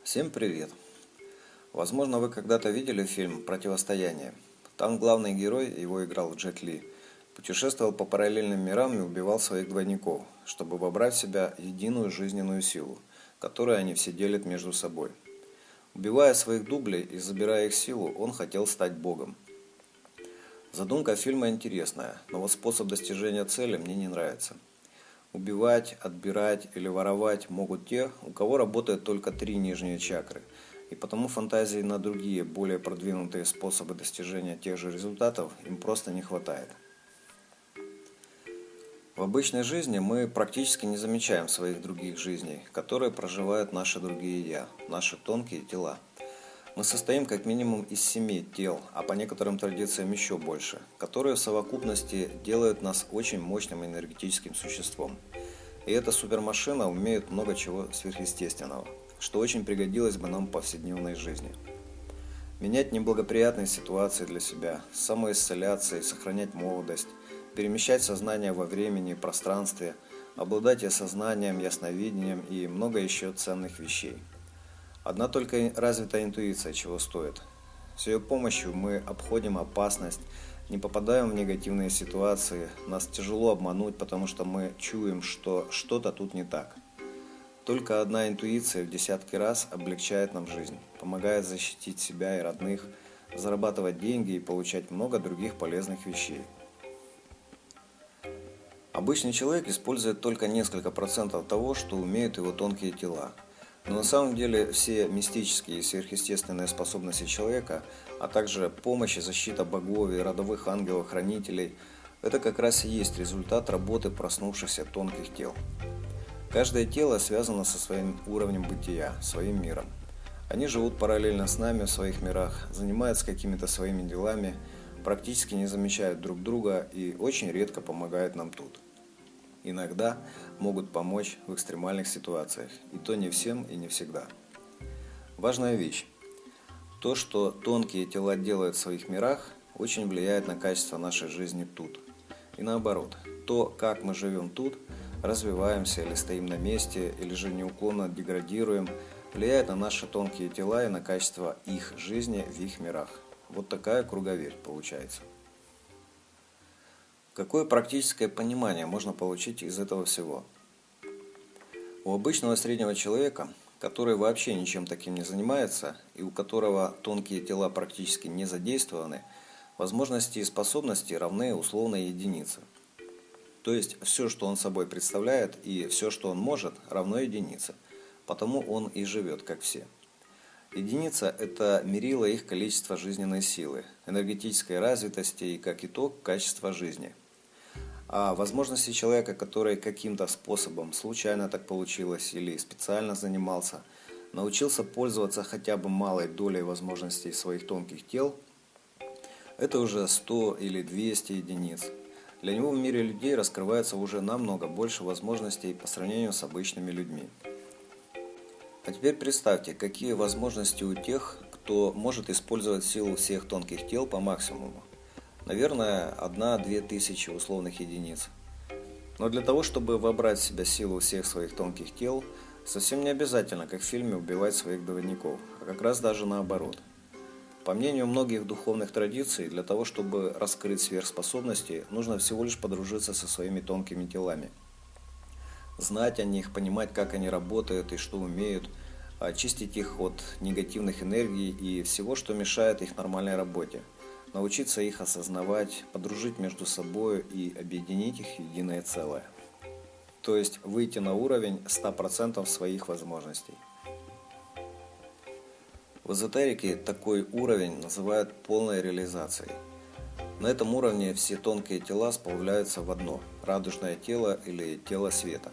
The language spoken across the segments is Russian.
Всем привет! Возможно, вы когда-то видели фильм «Противостояние». Там главный герой, его играл Джет Ли, путешествовал по параллельным мирам и убивал своих двойников, чтобы вобрать в себя единую жизненную силу, которую они все делят между собой. Убивая своих дублей и забирая их силу, он хотел стать богом. Задумка фильма интересная, но вот способ достижения цели мне не нравится. Убивать, отбирать или воровать могут те, у кого работают только 3 нижние чакры, и потому фантазии на другие, более продвинутые способы достижения тех же результатов им просто не хватает. В обычной жизни мы практически не замечаем своих других жизней, которые проживают наши другие «я», наши тонкие тела. Мы состоим как минимум из 7 тел, а по некоторым традициям еще больше, которые в совокупности делают нас очень мощным энергетическим существом. И эта супермашина умеет много чего сверхъестественного, что очень пригодилось бы нам в повседневной жизни. Менять неблагоприятные ситуации для себя, самоисцеляться и сохранять молодость, перемещать сознание во времени и пространстве, обладать осознанием, ясновидением и много еще ценных вещей. Одна только развитая интуиция чего стоит. С ее помощью мы обходим опасность, не попадаем в негативные ситуации, нас тяжело обмануть, потому что мы чуем, что что-то тут не так. Только одна интуиция в десятки раз облегчает нам жизнь, помогает защитить себя и родных, зарабатывать деньги и получать много других полезных вещей. Обычный человек использует только несколько процентов того, что умеют его тонкие тела. Но на самом деле все мистические и сверхъестественные способности человека, а также помощь и защита богов и родовых ангелов-хранителей – это как раз и есть результат работы проснувшихся тонких тел. Каждое тело связано со своим уровнем бытия, своим миром. Они живут параллельно с нами в своих мирах, занимаются какими-то своими делами, практически не замечают друг друга и очень редко помогают нам тут. Иногда могут помочь в экстремальных ситуациях, и то не всем и не всегда. Важная вещь. То, что тонкие тела делают в своих мирах, очень влияет на качество нашей жизни тут. И наоборот, то, как мы живем тут, развиваемся или стоим на месте, или же неуклонно деградируем, влияет на наши тонкие тела и на качество их жизни в их мирах. Вот такая круговерть получается. Какое практическое понимание можно получить из этого всего? У обычного среднего человека, который вообще ничем таким не занимается и у которого тонкие тела практически не задействованы, возможности и способности равны условной единице. То есть все, что он собой представляет и все, что он может, равно единице, потому он и живет, как все. Единица – это мерило их количества жизненной силы, энергетической развитости и, как итог, качества жизни. А возможности человека, который каким-то способом, случайно так получилось или специально занимался, научился пользоваться хотя бы малой долей возможностей своих тонких тел, это уже 100 или 200 единиц. Для него в мире людей раскрывается уже намного больше возможностей по сравнению с обычными людьми. А теперь представьте, какие возможности у тех, кто может использовать силу всех тонких тел по максимуму. Наверное, 1-2 тысячи условных единиц. Но для того, чтобы вобрать в себя силу всех своих тонких тел, совсем не обязательно, как в фильме, убивать своих двойников, а как раз даже наоборот. По мнению многих духовных традиций, для того, чтобы раскрыть сверхспособности, нужно всего лишь подружиться со своими тонкими телами. Знать о них, понимать, как они работают и что умеют, очистить их от негативных энергий и всего, что мешает их нормальной работе. Научиться их осознавать, подружить между собой и объединить их в единое целое. То есть выйти на уровень 100% своих возможностей. В эзотерике такой уровень называют полной реализацией. На этом уровне все тонкие тела сплавляются в одно – радужное тело или тело света.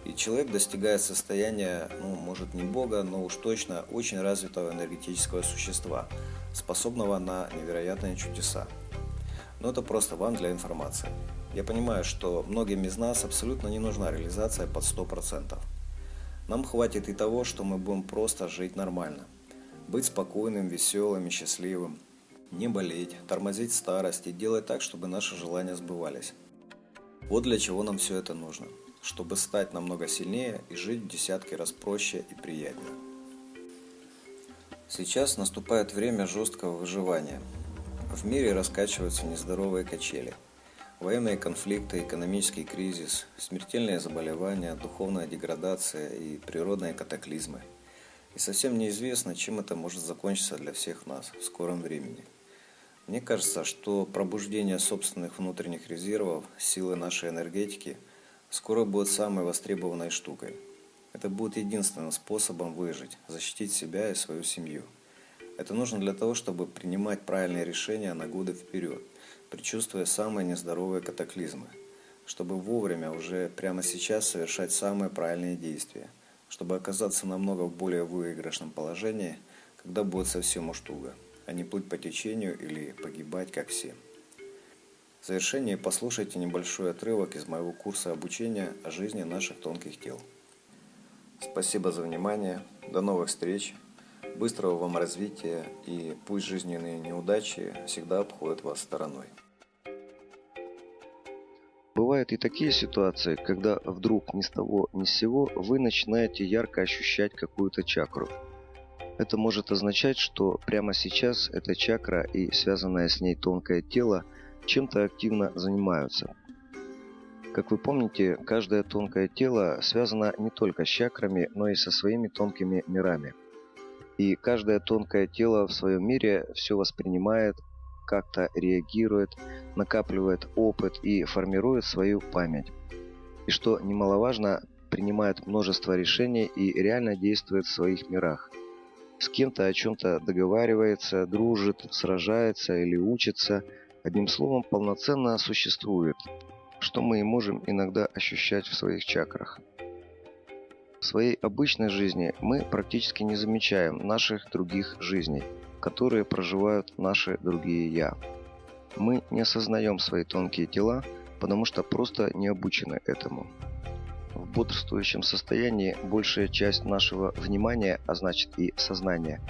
И человек достигает состояния, может не Бога, но уж точно очень развитого энергетического существа, способного на невероятные чудеса. Но это просто вам для информации. Я понимаю, что многим из нас абсолютно не нужна реализация под 100%. Нам хватит и того, что мы будем просто жить нормально. Быть спокойным, веселым и счастливым. Не болеть, тормозить старость и делать так, чтобы наши желания сбывались. Вот для чего нам все это нужно. Чтобы стать намного сильнее и жить в десятки раз проще и приятнее. Сейчас наступает время жесткого выживания. В мире раскачиваются нездоровые качели. Военные конфликты, экономический кризис, смертельные заболевания, духовная деградация и природные катаклизмы. И совсем неизвестно, чем это может закончиться для всех нас в скором времени. Мне кажется, что пробуждение собственных внутренних резервов, силы нашей энергетики, скоро будет самой востребованной штукой. Это будет единственным способом выжить, защитить себя и свою семью. Это нужно для того, чтобы принимать правильные решения на годы вперед, предчувствуя самые нездоровые катаклизмы, чтобы вовремя уже прямо сейчас совершать самые правильные действия, чтобы оказаться намного в более выигрышном положении, когда будет совсем уж туго, а не плыть по течению или погибать, как все. В завершение послушайте небольшой отрывок из моего курса обучения о жизни наших тонких тел. Спасибо за внимание, до новых встреч, быстрого вам развития и пусть жизненные неудачи всегда обходят вас стороной. Бывают и такие ситуации, когда вдруг ни с того ни с сего вы начинаете ярко ощущать какую-то чакру. Это может означать, что прямо сейчас эта чакра и связанное с ней тонкое тело чем-то активно занимаются. Как вы помните, каждое тонкое тело связано не только с чакрами, но и со своими тонкими мирами. И каждое тонкое тело в своем мире все воспринимает, как-то реагирует, накапливает опыт и формирует свою память. И что немаловажно, принимает множество решений и реально действует в своих мирах. С кем-то о чем-то договаривается, дружит, сражается или учится, одним словом, полноценно существует, что мы и можем иногда ощущать в своих чакрах. В своей обычной жизни мы практически не замечаем наших других жизней, которые проживают наши другие «я». Мы не осознаем свои тонкие тела, потому что просто не обучены этому. В бодрствующем состоянии большая часть нашего внимания, а значит и сознания,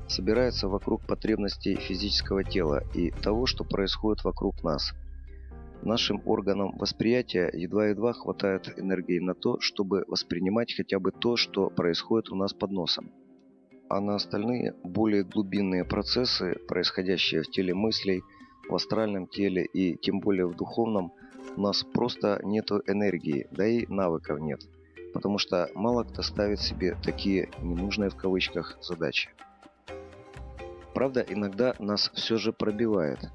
собирается вокруг потребностей физического тела и того, что происходит вокруг нас. Нашим органам восприятия едва-едва хватает энергии на то, чтобы воспринимать хотя бы то, что происходит у нас под носом. А на остальные, более глубинные процессы, происходящие в теле мыслей, в астральном теле и тем более в духовном, у нас просто нет энергии, да и навыков нет, потому что мало кто ставит себе такие «ненужные» в кавычках задачи. Правда, иногда нас все же пробивает.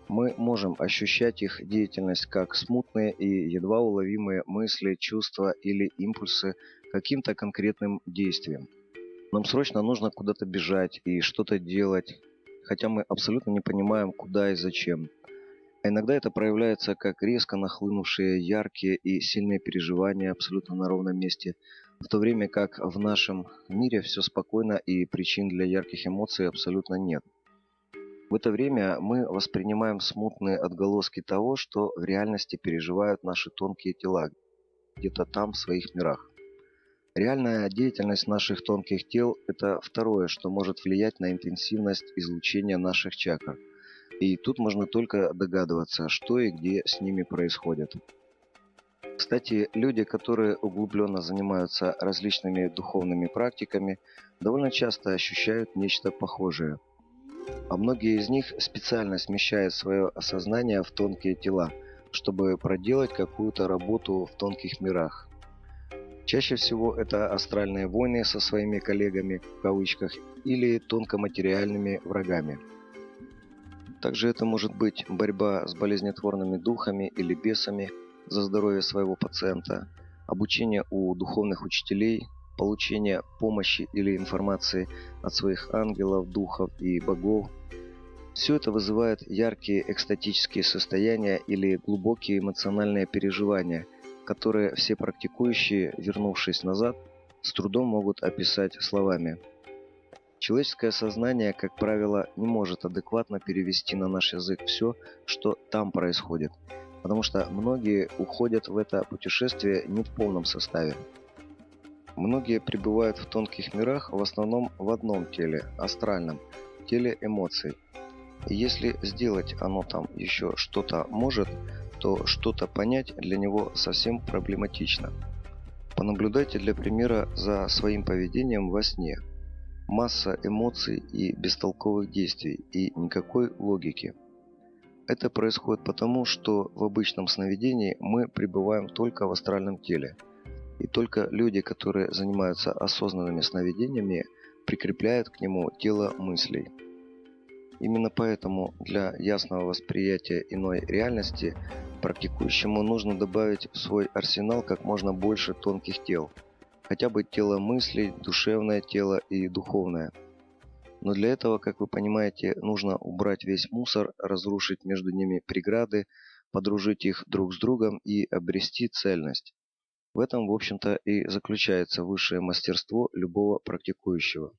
Мы можем ощущать их деятельность как смутные и едва уловимые мысли, чувства или импульсы каким-то конкретным действием. Нам срочно нужно куда-то бежать и что-то делать, хотя мы абсолютно не понимаем, куда и зачем. А иногда это проявляется как резко нахлынувшие яркие и сильные переживания абсолютно на ровном месте, в то время как в нашем мире все спокойно и причин для ярких эмоций абсолютно нет. В это время мы воспринимаем смутные отголоски того, что в реальности переживают наши тонкие тела, где-то там в своих мирах. Реальная деятельность наших тонких тел – это второе, что может влиять на интенсивность излучения наших чакр. И тут можно только догадываться, что и где с ними происходит. Кстати, люди, которые углубленно занимаются различными духовными практиками, довольно часто ощущают нечто похожее. А многие из них специально смещают свое осознание в тонкие тела, чтобы проделать какую-то работу в тонких мирах. Чаще всего это астральные войны со своими коллегами, в кавычках, или тонкоматериальными врагами. Также это может быть борьба с болезнетворными духами или бесами за здоровье своего пациента, обучение у духовных учителей, получение помощи или информации от своих ангелов, духов и богов. Все это вызывает яркие экстатические состояния или глубокие эмоциональные переживания, которые все практикующие, вернувшись назад, с трудом могут описать словами. Человеческое сознание, как правило, не может адекватно перевести на наш язык все, что там происходит, потому что многие уходят в это путешествие не в полном составе. Многие пребывают в тонких мирах в основном в одном теле, астральном, теле эмоций. И если сделать оно там еще что-то может, то что-то понять для него совсем проблематично. Понаблюдайте для примера за своим поведением во сне. масса эмоций и бестолковых действий, и никакой логики. Это происходит потому, что в обычном сновидении мы пребываем только в астральном теле, и только люди, которые занимаются осознанными сновидениями, прикрепляют к нему тело мыслей. Именно поэтому для ясного восприятия иной реальности практикующему нужно добавить в свой арсенал как можно больше тонких тел, хотя бы тело мыслей, душевное тело и духовное. Но для этого, как вы понимаете, нужно убрать весь мусор, разрушить между ними преграды, подружить их друг с другом и обрести цельность. В этом, в общем-то, и заключается высшее мастерство любого практикующего.